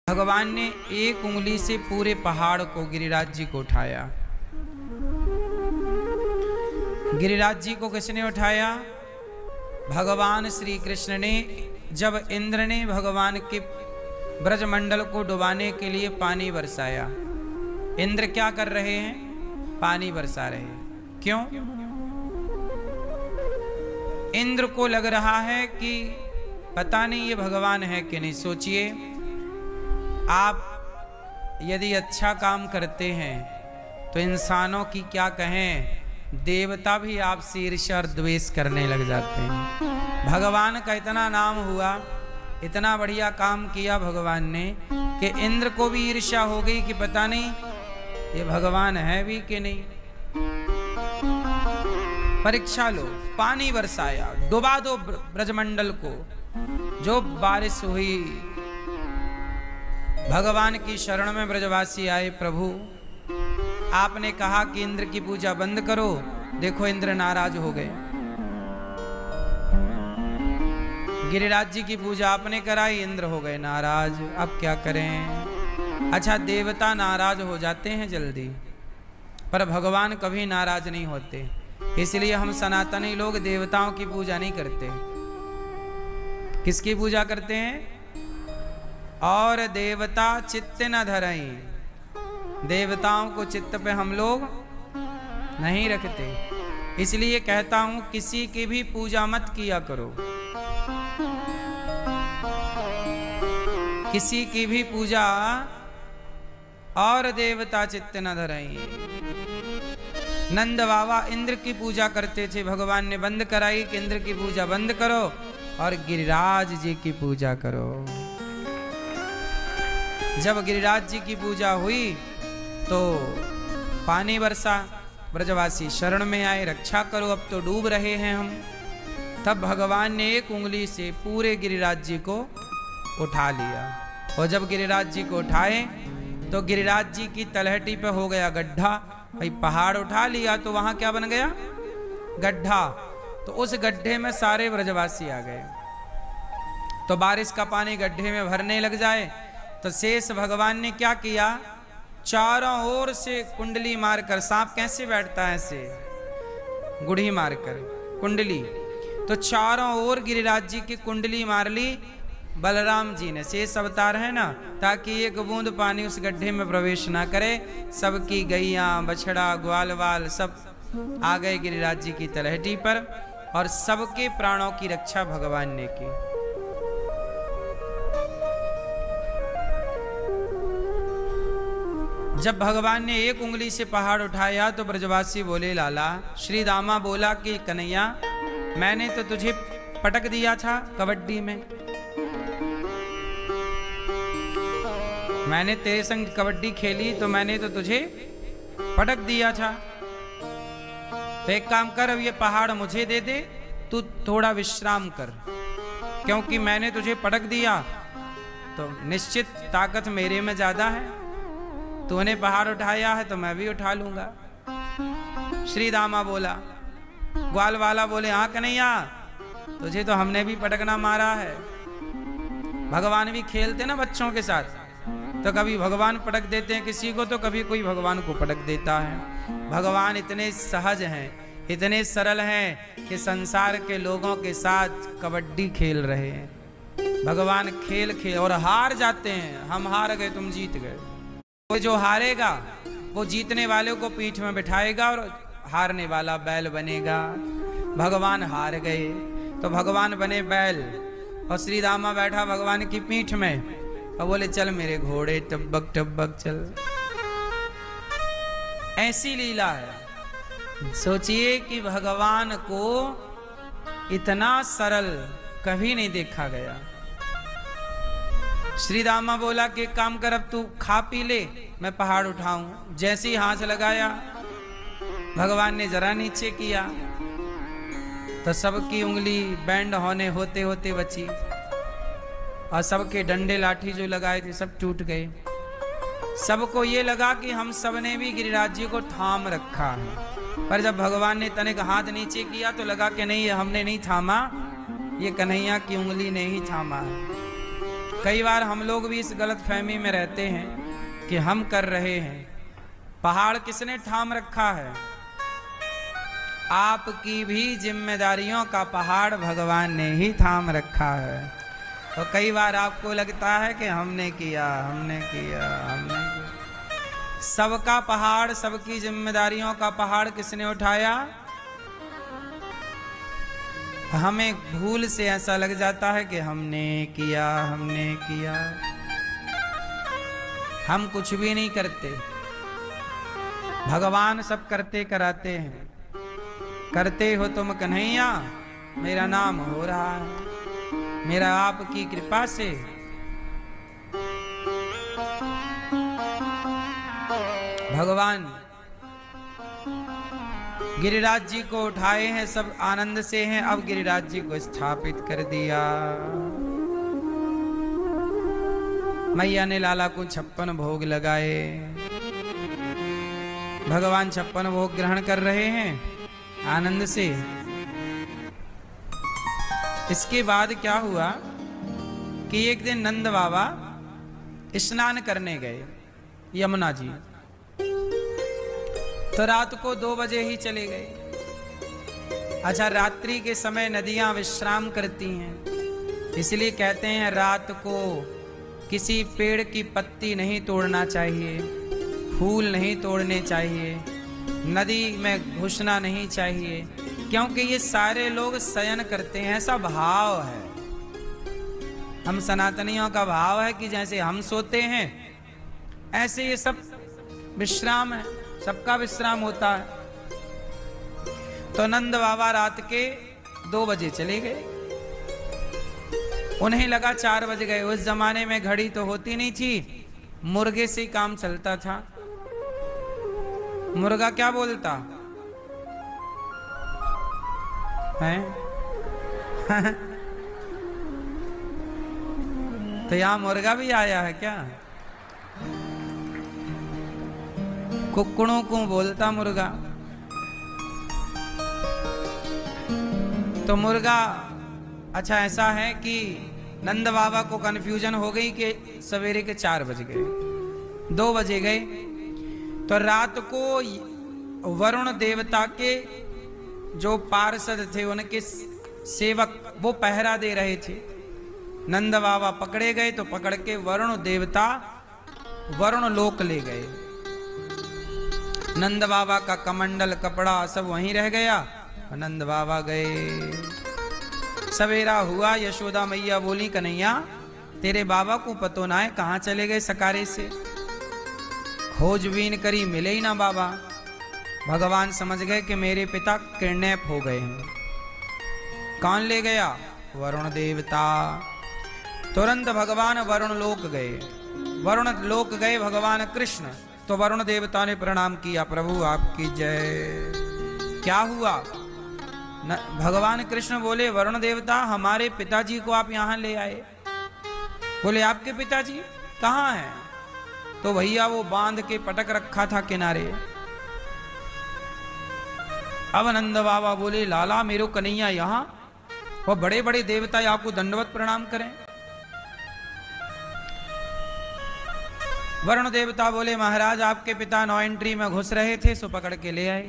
भगवान ने एक उंगली से पूरे पहाड़ को गिरिराज जी को उठाया। गिरिराज जी को किसने उठाया? भगवान श्री कृष्ण ने। जब इंद्र ने भगवान के ब्रजमंडल को डुबाने के लिए पानी बरसाया, इंद्र क्या कर रहे हैं? पानी बरसा रहे हैं। क्यों? इंद्र को लग रहा है कि पता नहीं ये भगवान है कि नहीं। सोचिए, आप यदि अच्छा काम करते हैं तो इंसानों की क्या कहें, देवता भी आपसे ईर्ष्या और द्वेष करने लग जाते हैं। भगवान का इतना नाम हुआ, इतना बढ़िया काम किया भगवान ने कि इंद्र को भी ईर्ष्या हो गई कि पता नहीं ये भगवान है भी कि नहीं। परीक्षा लो, पानी बरसाया, डुबा दो ब्रजमंडल को। जो बारिश हुई, भगवान की शरण में ब्रजवासी आए। प्रभु, आपने कहा कि इंद्र की पूजा बंद करो, देखो इंद्र नाराज हो गए। गिरिराज जी की पूजा आपने कराई, इंद्र हो गए नाराज। अब क्या करें? अच्छा, देवता नाराज हो जाते हैं जल्दी, पर भगवान कभी नाराज नहीं होते। इसलिए हम सनातनी लोग देवताओं की पूजा नहीं करते। किसकी पूजा करते हैं? और देवता चित्त न धरई, देवताओं को चित्त पे हम लोग नहीं रखते। इसलिए कहता हूं, किसी की भी पूजा मत किया करो, किसी की भी पूजा। और देवता चित्त न धरई। नंद बाबा इंद्र की पूजा करते थे, भगवान ने बंद कराई कि इंद्र की पूजा बंद करो और गिरिराज जी की पूजा करो। जब गिरिराज जी की पूजा हुई तो पानी बरसा, ब्रजवासी शरण में आए, रक्षा करो, अब तो डूब रहे हैं हम। तब भगवान ने एक उंगली से पूरे गिरिराज जी को उठा लिया। और जब गिरिराज जी को उठाए तो गिरिराज जी की तलहटी पे हो गया गड्ढा। भाई, पहाड़ उठा लिया तो वहां क्या बन गया? गड्ढा। तो उस गड्ढे में सारे ब्रजवासी आ गए। तो बारिश का पानी गड्ढे में भरने लग जाए तो शेष भगवान ने क्या किया? चारों ओर से कुंडली मारकर, सांप कैसे बैठता है ऐसे गुढ़ी मारकर कुंडली, तो चारों ओर गिरिराज जी की कुंडली मार ली बलराम जी ने। शेष अवतार है ना, ताकि एक बूंद पानी उस गड्ढे में प्रवेश ना करे। सबकी गैया, बछड़ा, ग्वाल वाल सब आ गए गिरिराज जी की तलहटी पर और सबके प्राणों की रक्षा भगवान ने की। जब भगवान ने एक उंगली से पहाड़ उठाया तो ब्रजवासी बोले, लाला। श्री दामा बोला कि कन्हैया, मैंने तो तुझे पटक दिया था कबड्डी में, मैंने तेरे संग कबड्डी खेली तो मैंने तो तुझे पटक दिया था। तो एक काम कर, अब ये पहाड़ मुझे दे दे, तू थोड़ा विश्राम कर, क्योंकि मैंने तुझे पटक दिया तो निश्चित ताकत मेरे में ज्यादा है। तूने पहाड़ उठाया है तो मैं भी उठा लूंगा। श्री दामा बोला। ग्वाल वाला बोले, हाँ कन्हैया, तुझे तो हमने भी पटकना मारा है। भगवान भी खेलते ना बच्चों के साथ, तो कभी भगवान पटक देते हैं किसी को, तो कभी कोई भगवान को पटक देता है। भगवान इतने सहज हैं, इतने सरल हैं कि संसार के लोगों के साथ कबड्डी खेल रहे हैं। भगवान खेल खेल और हार जाते हैं। हम हार गए, तुम जीत गए। वो जो हारेगा वो जीतने वाले को पीठ में बिठाएगा और हारने वाला बैल बनेगा। भगवान हार गए तो भगवान बने बैल और श्री रामा बैठा भगवान की पीठ में और बोले, चल मेरे घोड़े टब्बक टब्बक चल। ऐसी लीला है। सोचिए कि भगवान को इतना सरल कभी नहीं देखा गया। श्री रामा बोला कि काम कर, अब तू खा पी ले, मैं पहाड़ उठाऊं। जैसे ही हाथ लगाया, भगवान ने जरा नीचे किया तो सबकी उंगली बैंड होने होते होते बची और सबके डंडे लाठी जो लगाए थे सब टूट गए। सबको ये लगा कि हम सबने भी गिरिराज जी को थाम रखा है, पर जब भगवान ने तनिक हाथ नीचे किया तो लगा कि नहीं, ये हमने नहीं थामा, ये कन्हैया की उंगली ने ही थामा है। कई बार हम लोग भी इस गलत फहमी में रहते हैं कि हम कर रहे हैं। पहाड़ किसने थाम रखा है? आपकी भी जिम्मेदारियों का पहाड़ भगवान ने ही थाम रखा है। तो कई बार आपको लगता है कि हमने किया। सबका पहाड़, सबकी जिम्मेदारियों का पहाड़ किसने उठाया? हमें भूल से ऐसा लग जाता है कि हमने किया। हम कुछ भी नहीं करते, भगवान सब करते कराते हैं। करते हो तुम कन्हैया, मेरा नाम हो रहा है, मेरा आपकी कृपा से। भगवान गिरिराज जी को उठाए हैं, सब आनंद से हैं। अब गिरिराज जी को स्थापित कर दिया। मैया ने लाला को 56 भोग लगाए। भगवान 56 भोग ग्रहण कर रहे हैं आनंद से। इसके बाद क्या हुआ कि एक दिन नंद बाबा स्नान करने गए यमुना जी। तो रात को 2 बजे ही चले गए। अच्छा, रात्रि के समय नदियां विश्राम करती हैं, इसलिए कहते हैं रात को किसी पेड़ की पत्ती नहीं तोड़ना चाहिए, फूल नहीं तोड़ने चाहिए, नदी में घुसना नहीं चाहिए, क्योंकि ये सारे लोग शयन करते हैं। ऐसा भाव है, हम सनातनियों का भाव है कि जैसे हम सोते हैं ऐसे ये सब विश्राम है, सबका विश्राम होता है। तो नंद बाबा रात के 2 बजे चले गए। उन्हें लगा 4 बज गए। उस जमाने में घड़ी तो होती नहीं थी, मुर्गे से काम चलता था। मुर्गा क्या बोलता है? तो यहां मुर्गा भी आया है क्या? कुक्कड़ों को बोलता मुर्गा। तो मुर्गा, अच्छा ऐसा है कि नंद बाबा को कंफ्यूजन हो गई कि सवेरे के 4 बज गए, 2 बजे गए। तो रात को वरुण देवता के जो पार्षद थे, उनके सेवक, वो पहरा दे रहे थे। नंद बाबा पकड़े गए तो पकड़ के वरुण देवता वरुण लोक ले गए। नंद बाबा का कमंडल कपड़ा सब वहीं रह गया। नंद बाबा गए। सवेरा हुआ, यशोदा मैया बोली कन्हैया तेरे बाबा को पतो ना है कहाँ चले गए सकारे से। खोजबीन करी, मिले ही ना बाबा। भगवान समझ गए कि मेरे पिता किडनैप हो गए हैं। कौन ले गया? वरुण देवता। तुरंत भगवान वरुण लोक गए। वरुण लोक गए भगवान कृष्ण। तो वरुण देवता ने प्रणाम किया, प्रभु आपकी जय। क्या हुआ? भगवान कृष्ण बोले, वरुण देवता हमारे पिताजी को आप यहां ले आए। बोले आपके पिताजी कहाँ हैं? तो भैया वो बांध के पटक रखा था किनारे। अब नंद बाबा बोले, लाला मेरो कन्हैया यहां, वो बड़े बड़े देवता आपको दंडवत प्रणाम करें। वरुण देवता बोले, महाराज आपके पिता 9 एंट्री में घुस रहे थे, सो पकड़ के ले आए।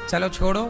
चलो छोड़ो।